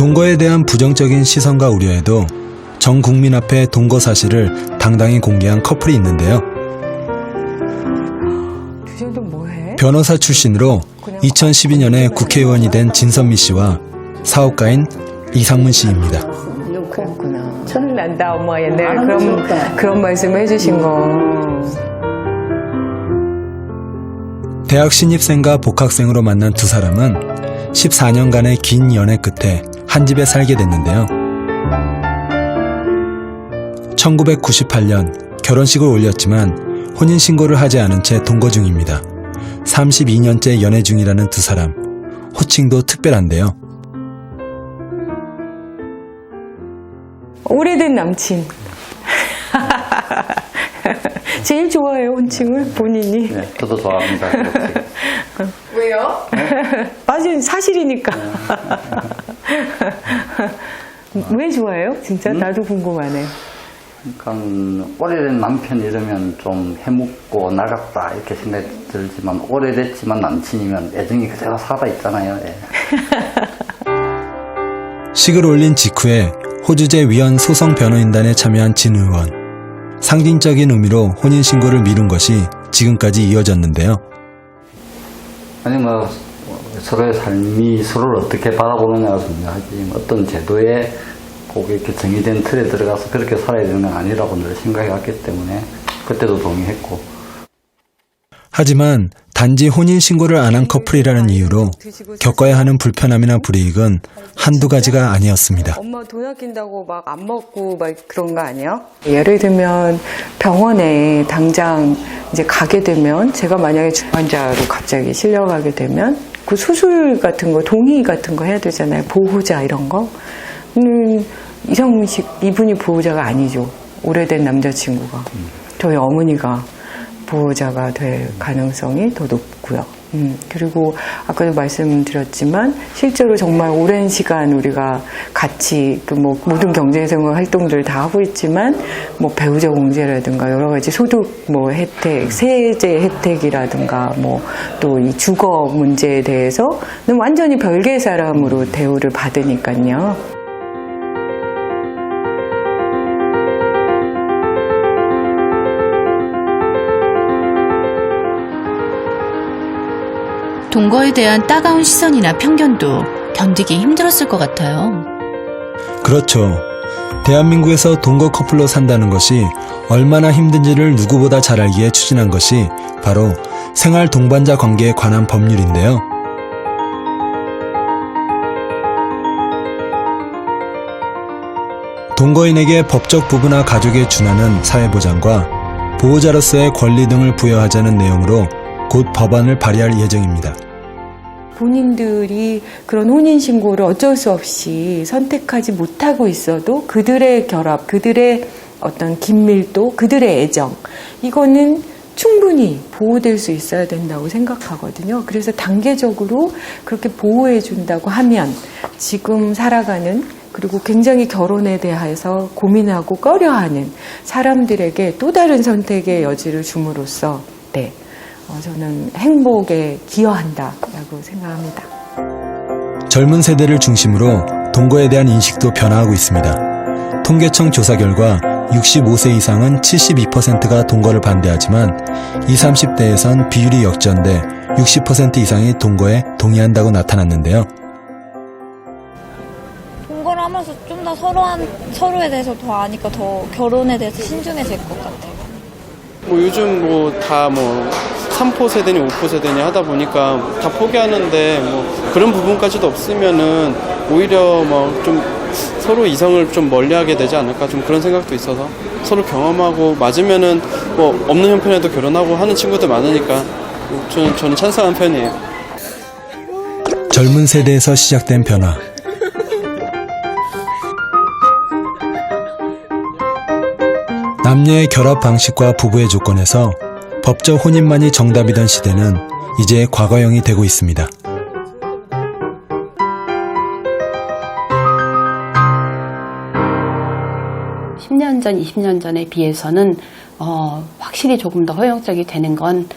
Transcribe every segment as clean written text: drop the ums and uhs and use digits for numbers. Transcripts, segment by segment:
동거에 대한 부정적인 시선과 우려에도 전 국민 앞에 동거 사실을 당당히 공개한 커플이 있는데요. 변호사 출신으로 2012년에 국회의원이 된 진선미 씨와 사업가인 이상문 씨입니다. 그렇구나. 천을 난다 엄마 옛날에 그런 말씀을 해주신 거. 대학 신입생과 복학생으로 만난 두 사람은 14년간의 긴 연애 끝에 한 집에 살게 됐는데요. 1998년 결혼식을 올렸지만 혼인신고를 하지 않은 채 동거 중입니다. 32년째 연애 중이라는 두 사람, 호칭도 특별한데요. 오래된 남친. 제일 좋아해요, 혼칭을 본인이. 네, 저도 좋아합니다. 왜요? 맞아요, 사실이니까. 왜 좋아해요? 진짜 나도 궁금하네. 그러니까 오래된 남편 이러면 좀 해묵고 나갔다 이렇게 생각이 들지만 오래됐지만 남친이면 애정이 그대로 살아있잖아요. 예. 식을 올린 직후에 호주제 위헌 소송 변호인단에 참여한 진 의원. 상징적인 의미로 혼인신고를 미룬 것이 지금까지 이어졌는데요. 아니 뭐 서로의 삶이 서로를 어떻게 바라보느냐가 중요하지 어떤 제도에 꼭 이렇게 정의된 틀에 들어가서 그렇게 살아야 되는 건 아니라고 늘 생각해 왔기 때문에 그때도 동의했고. 하지만 단지 혼인신고를 안 한 커플이라는 이유로 겪어야 하는 불편함이나 불이익은 한두 가지가 아니었습니다. 엄마 돈 아낀다고 막 안 먹고 막 그런 거 아니에요? 예를 들면 병원에 당장 이제 가게 되면 제가 만약에 중환자로 갑자기 실려가게 되면 그 수술 같은 거 동의 같은 거 해야 되잖아요. 보호자 이런 거. 이상문 씨 이분이 보호자가 아니죠. 오래된 남자친구가. 저희 어머니가 보호자가 될 가능성이 더 높고요. 그리고 아까도 말씀드렸지만 실제로 정말 오랜 시간 우리가 같이 그 뭐 모든 경제생활 활동들을 다 하고 있지만 뭐 배우자 공제라든가 여러 가지 소득 뭐 혜택, 세제 혜택이라든가 뭐 또 이 주거 문제에 대해서는 완전히 별개의 사람으로 대우를 받으니까요. 동거에 대한 따가운 시선이나 편견도 견디기 힘들었을 것 같아요. 그렇죠. 대한민국에서 동거 커플로 산다는 것이 얼마나 힘든지를 누구보다 잘 알기에 추진한 것이 바로 생활 동반자 관계에 관한 법률인데요. 동거인에게 법적 부부나 가족에 준하는 사회보장과 보호자로서의 권리 등을 부여하자는 내용으로 곧 법안을 발의할 예정입니다. 본인들이 그런 혼인신고를 어쩔 수 없이 선택하지 못하고 있어도 그들의 결합, 그들의 어떤 긴밀도, 그들의 애정, 이거는 충분히 보호될 수 있어야 된다고 생각하거든요. 그래서 단계적으로 그렇게 보호해 준다고 하면 지금 살아가는 그리고 굉장히 결혼에 대해서 고민하고 꺼려하는 사람들에게 또 다른 선택의 여지를 줌으로써 저는 행복에 기여한다라고 생각합니다. 젊은 세대를 중심으로 동거에 대한 인식도 변화하고 있습니다. 통계청 조사 결과 65세 이상은 72%가 동거를 반대하지만 20, 30대에선 비율이 역전돼 60% 이상이 동거에 동의한다고 나타났는데요. 동거를 하면서 좀 더 서로에 대해서 더 아니까 더 결혼에 대해서 신중해질 것 같아요. 뭐 요즘 뭐 다 뭐 3포 세대니 5포 세대니 하다 보니까 다 포기하는데 뭐 그런 부분까지도 없으면은 오히려 뭐 좀 서로 이성을 좀 멀리하게 되지 않을까 좀 그런 생각도 있어서 서로 경험하고 맞으면은 뭐 없는 형편에도 결혼하고 하는 친구들 많으니까 저는 찬성한 편이에요. 젊은 세대에서 시작된 변화. 남녀의 결합 방식과 부부의 조건에서 법적 혼인만이 정답이던 시대는 이제 과거형이 되고 있습니다. (10년) 전, 20년 전에 비해서는 확실히 조금 더 허용적이 되는 건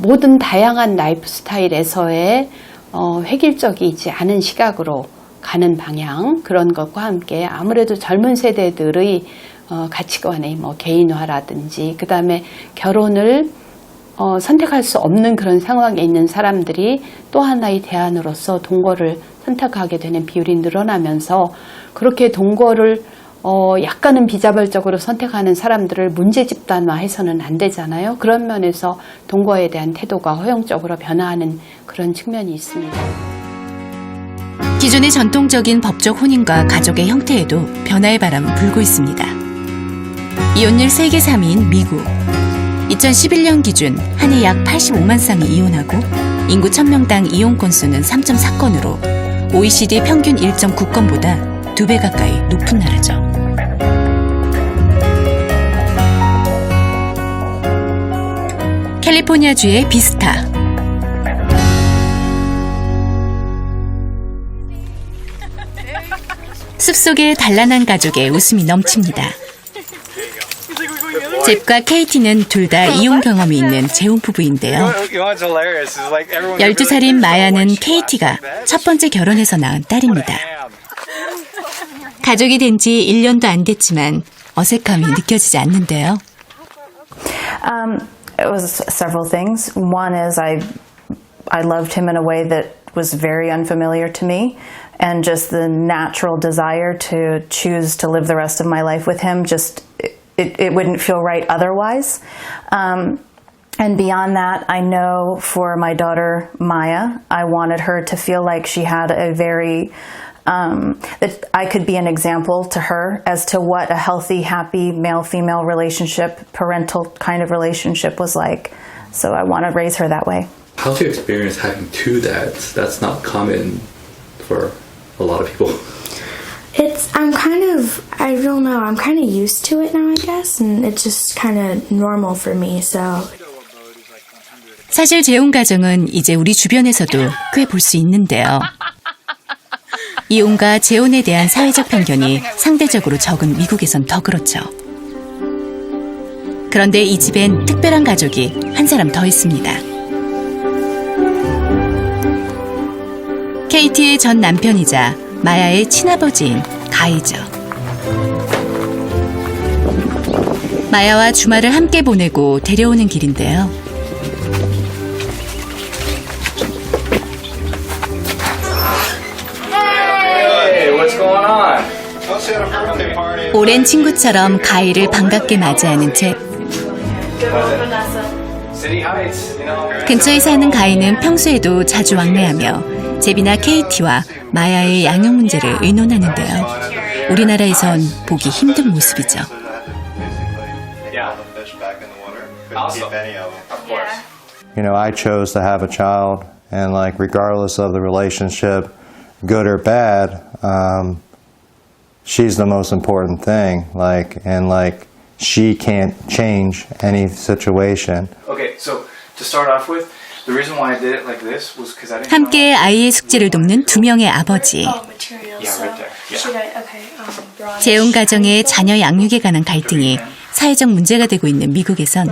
모든 다양한 라이프 스타일에서의 획일적이지 않은 시각으로 가는 방향 그런 것과 함께 아무래도 젊은 세대들의 가치관의 뭐 개인화라든지 그 다음에 결혼을 선택할 수 없는 그런 상황에 있는 사람들이 또 하나의 대안으로서 동거를 선택하게 되는 비율이 늘어나면서 그렇게 동거를 약간은 비자발적으로 선택하는 사람들을 문제 집단화해서는 안 되잖아요. 그런 면에서 동거에 대한 태도가 허용적으로 변화하는 그런 측면이 있습니다. 기존의 전통적인 법적 혼인과 가족의 형태에도 변화의 바람은 불고 있습니다. 이혼율 세계 3위인 미국. 2011년 기준 한 해 약 85만 쌍이 이혼하고 인구 1000명당 이혼 건수는 3.4건으로 OECD 평균 1.9건보다 2배 가까이 높은 나라죠. 캘리포니아주의 비스타. 숲속의 단란한 가족의 웃음이 넘칩니다. 잽과 케이티는 둘 다 이혼 경험이 있는 재혼 부부인데요. 12살인 마야는 케이티가 첫 번째 결혼해서 낳은 딸입니다. 가족이 된 지 1년도 안 됐지만 어색함이 느껴지지 않는데요. It was several things. One is I loved him in a way that was very unfamiliar to me, and just the natural desire to choose to live the rest of my life with him, just it wouldn't feel right otherwise. And beyond that, I know for my daughter Maya, I wanted her to feel like she had a very that I could be an example to her as to what a healthy, happy male-female relationship, parental kind of relationship was like. So I want to raise her that way. How's your experience having two dads? That's not common for a lot of people. I'm kind of used to it now, I guess, and it's just kind of normal for me, so. 사실 재혼 가정은 이제 우리 주변에서도 꽤 볼 수 있는데요. 이혼과 재혼에 대한 사회적 편견이 상대적으로 적은 미국에선 더 그렇죠. 그런데 이 집엔 특별한 가족이 한 사람 더 있습니다. 케이티의 전 남편이자 마야의 친아버지인 가이죠. 마야와 주말을 함께 보내고 데려오는 길인데요. 오랜 친구처럼 가이를 반갑게 맞이하는 잽. 근처에 사는 가이는 평소에도 자주 왕래하며 잽이나 케이티와 마야의 양육 문제를 의논하는데요. 우리나라에선 보기 힘든 모습이죠. I chose to have a child, and regardless of the relationship, good or bad, she's the most important thing. She can't change any situation. Okay, so to start off with, the reason why I did it like this was because I didn't. 함께 아이의 숙제를 돕는 두 명의 아버지. 재혼 가정의 자녀 양육에 관한 갈등이 사회적 문제가 되고 있는 미국에선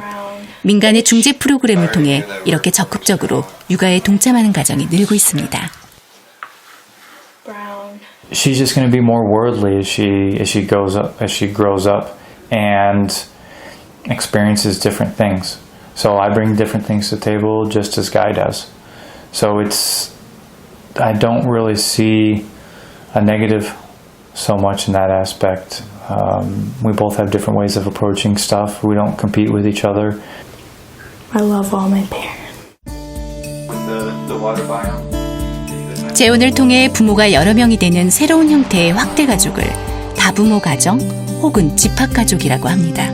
민간의 중재 프로그램을 통해 이렇게 적극적으로 육아에 동참하는 가정이 늘고 있습니다. She's just going to be more worldly as she grows up and experiences different things. So I bring different things to the table just as Guy does. So I don't really see a negative so much in that aspect. We both have different ways of approaching stuff. We don't compete with each other. I love all my parents. The water biome. 재혼을 통해 부모가 여러 명이 되는 새로운 형태의 확대 가족을 다부모 가정 혹은 집합 가족이라고 합니다.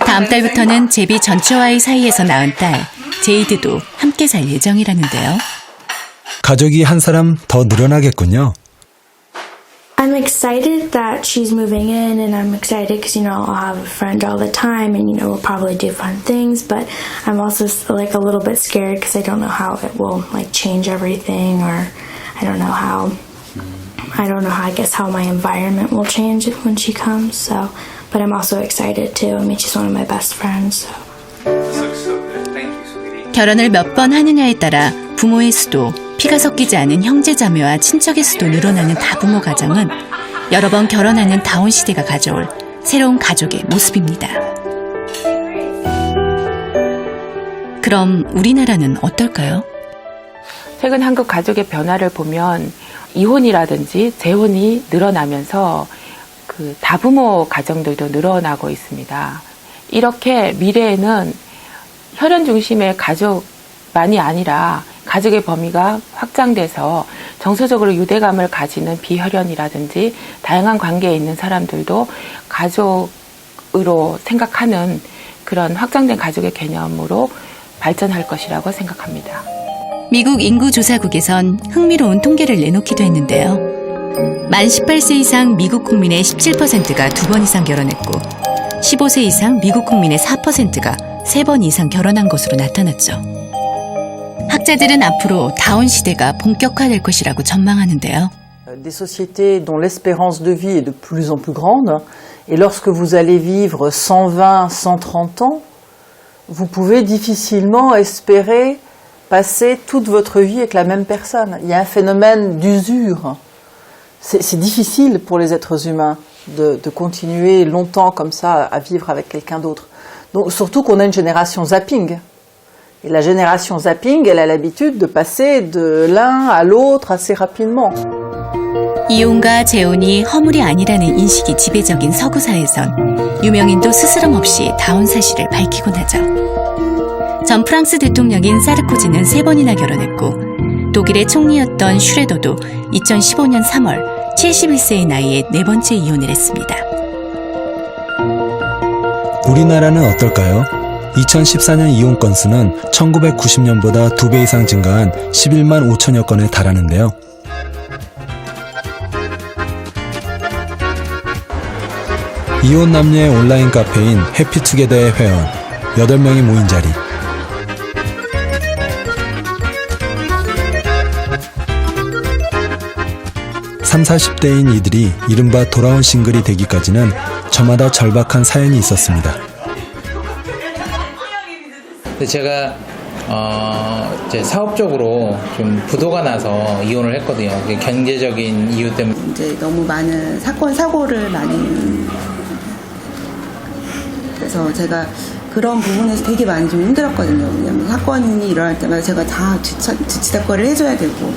다음 달부터는 제비 전체와의 사이에서 낳은 딸 제이드도 함께 살 예정이라는데요. 가족이 한 사람 더 늘어나겠군요. I'm excited that she's moving in, and I'm excited because, I'll have a friend all the time, and, we'll probably do fun things, but I'm also, a little bit scared because I don't know how it will, change everything, or I don't know how, I guess, how my environment will change when she comes, so but I'm also excited too. I mean, she's one of my best friends. So. This looks so good. Thank you, sweetie. 결혼을 몇 번 하느냐에 따라 부모의 수도, 피가 섞이지 않은 형제자매와 친척의 수도 늘어나는 다부모 가정은 여러 번 결혼하는 다운 시대가 가져올 새로운 가족의 모습입니다. 그럼 우리나라는 어떨까요? 최근 한국 가족의 변화를 보면 이혼이라든지 재혼이 늘어나면서 그 다부모 가정들도 늘어나고 있습니다. 이렇게 미래에는 혈연 중심의 가족만이 아니라 가족의 범위가 확장돼서 정서적으로 유대감을 가지는 비혈연이라든지 다양한 관계에 있는 사람들도 가족으로 생각하는 그런 확장된 가족의 개념으로 발전할 것이라고 생각합니다. 미국 인구조사국에선 흥미로운 통계를 내놓기도 했는데요. 만 18세 이상 미국 국민의 17%가 2번 이상 결혼했고 15세 이상 미국 국민의 4%가 3번 이상 결혼한 것으로 나타났죠. 학자들은 앞으로 다운 시대가 본격화될 것이라고 전망하는데요. Des sociétés dont l'espérance de vie est de plus en plus grande, et lorsque vous allez vivre 120, 130 ans, vous pouvez difficilement espérer passer toute votre vie avec la même personne. Il y a un phénomène d'usure. C'est difficile pour les êtres humains de continuer longtemps comme ça à vivre avec quelqu'un d'autre. Donc, surtout qu'on a une génération zapping. Et la génération zapping, elle a l'habitude de passer de l'un à l'autre assez rapidement. 이혼과 재혼이 허물이 아니라는 인식이 지배적인 서구사회에선 유명인도 스스럼 없이 다운 사실을 밝히곤 하죠. 전 프랑스 대통령인 사르코지는 3번이나 결혼했고 독일의 총리였던 슈레더도 2015년 3월 71세의 나이에 4번째 이혼을 했습니다. 우리나라는 어떨까요? 2014년 이혼 건수는 1990년보다 2배 이상 증가한 11만 5천여 건에 달하는데요. 이혼 남녀의 온라인 카페인 해피투게더의 회원 8명이 모인 자리. 30, 40대인 이들이 이른바 돌아온 싱글이 되기까지는 저마다 절박한 사연이 있었습니다. 제가 이제 사업적으로 좀 부도가 나서 이혼을 했거든요. 경제적인 이유 때문에. 이제 너무 많은 사건 사고를 많이 그래서 제가 그런 부분에서 되게 많이 좀 힘들었거든요. 왜냐면 사건이 일어날 때마다 제가 다 뒤치다거리를 해줘야 되고.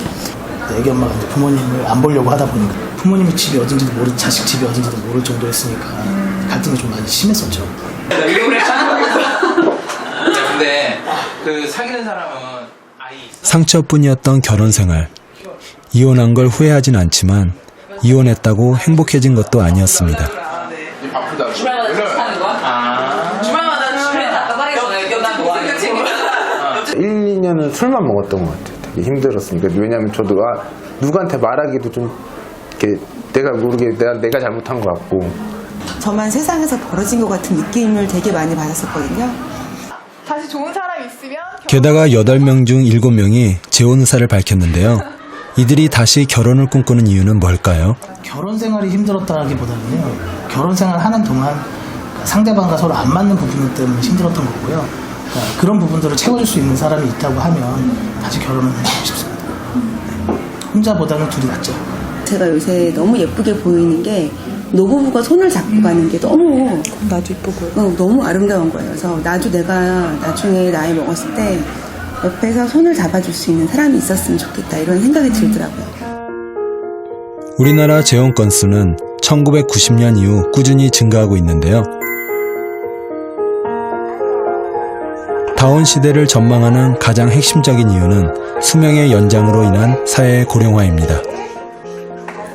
애기 엄마가 이제 부모님을 안 보려고 하다 보니까 부모님의 집이 어딘지도 모르고 자식 집이 어딘지도 모를 정도였으니까 갈등이 좀 많이 심했었죠. 근데 그 사귀는 사람은 상처뿐이었던 결혼 생활. 이혼한 걸 후회하진 않지만 이혼했다고 행복해진 것도 아니었습니다. 주말마다 집에 답답하게 전화해요. 나 뭐 하냐고. 1, 2년은 술만 먹었던 것 같아요. 되게 힘들었으니까. 왜냐면 저도 누구한테 말하기도 좀 이렇게 내가 모르게 내가 잘못한 것 같고. 저만 세상에서 벌어진 것 같은 느낌을 되게 많이 받았었거든요. 다시 좋은 사람이 있으면 게다가 8명 중 7명이 재혼 의사를 밝혔는데요. 이들이 다시 결혼을 꿈꾸는 이유는 뭘까요? 결혼 생활이 힘들었다기보다는요. 결혼 생활 하는 동안 상대방과 서로 안 맞는 부분 때문에 힘들었던 거고요. 그런 부분들을 채워줄 수 있는 사람이 있다고 하면 다시 결혼을 하고 싶습니다. 혼자보다는 둘이 낫죠. 제가 요새 너무 예쁘게 보이는 게 노부부가 손을 잡고 가는 게 너무 나도 예뻐 보여. 너무 아름다운 거예요. 그래서 나도 내가 나중에 나이 먹었을 때 옆에서 손을 잡아줄 수 있는 사람이 있었으면 좋겠다 이런 생각이 들더라고요. 우리나라 재혼 건수는 1990년 이후 꾸준히 증가하고 있는데요. 다운 시대를 전망하는 가장 핵심적인 이유는 수명의 연장으로 인한 사회의 고령화입니다.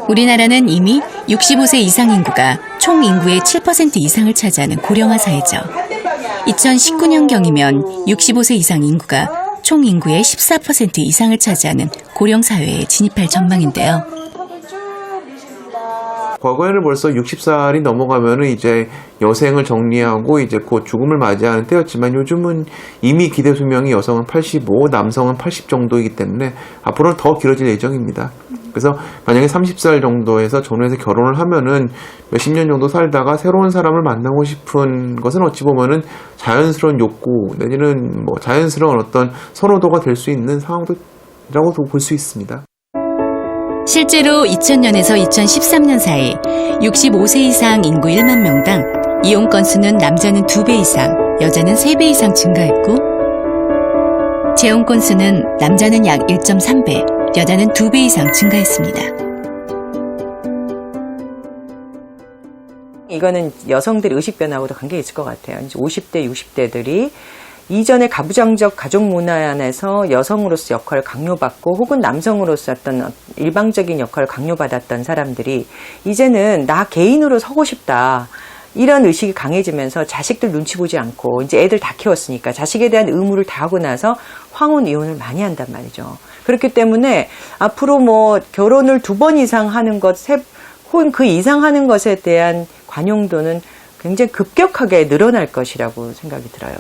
우리나라는 이미 65세 이상 인구가 총 인구의 7% 이상을 차지하는 고령화 사회죠. 2019년경이면 65세 이상 인구가 총 인구의 14% 이상을 차지하는 고령 사회에 진입할 전망인데요. 과거에는 벌써 60살이 넘어가면은 이제 여생을 정리하고 이제 곧 죽음을 맞이하는 때였지만 요즘은 이미 기대 수명이 여성은 85, 남성은 80 정도이기 때문에 앞으로는 더 길어질 예정입니다. 그래서 만약에 30살 정도에서 전후에서 결혼을 하면은 몇십 년 정도 살다가 새로운 사람을 만나고 싶은 것은 어찌 보면은 자연스러운 욕구 내지는 뭐 자연스러운 어떤 선호도가 될 수 있는 상황이라고도 볼 수 있습니다. 실제로 2000년에서 2013년 사이 65세 이상 인구 1만 명당 이혼 건수는 남자는 2배 이상, 여자는 3배 이상 증가했고 재혼 건수는 남자는 약 1.3배, 여자는 2배 이상 증가했습니다. 이거는 여성들의 의식 변화하고도 관계가 있을 것 같아요. 이제 50대, 60대들이 이전에 가부장적 가족 문화 안에서 여성으로서 역할을 강요받고 혹은 남성으로서 어떤 일방적인 역할을 강요받았던 사람들이 이제는 나 개인으로 서고 싶다. 이런 의식이 강해지면서 자식들 눈치 보지 않고 이제 애들 다 키웠으니까 자식에 대한 의무를 다 하고 나서 황혼 이혼을 많이 한단 말이죠. 그렇기 때문에 앞으로 뭐 결혼을 2번 이상 하는 것, 혹은 그 이상 하는 것에 대한 관용도는 굉장히 급격하게 늘어날 것이라고 생각이 들어요.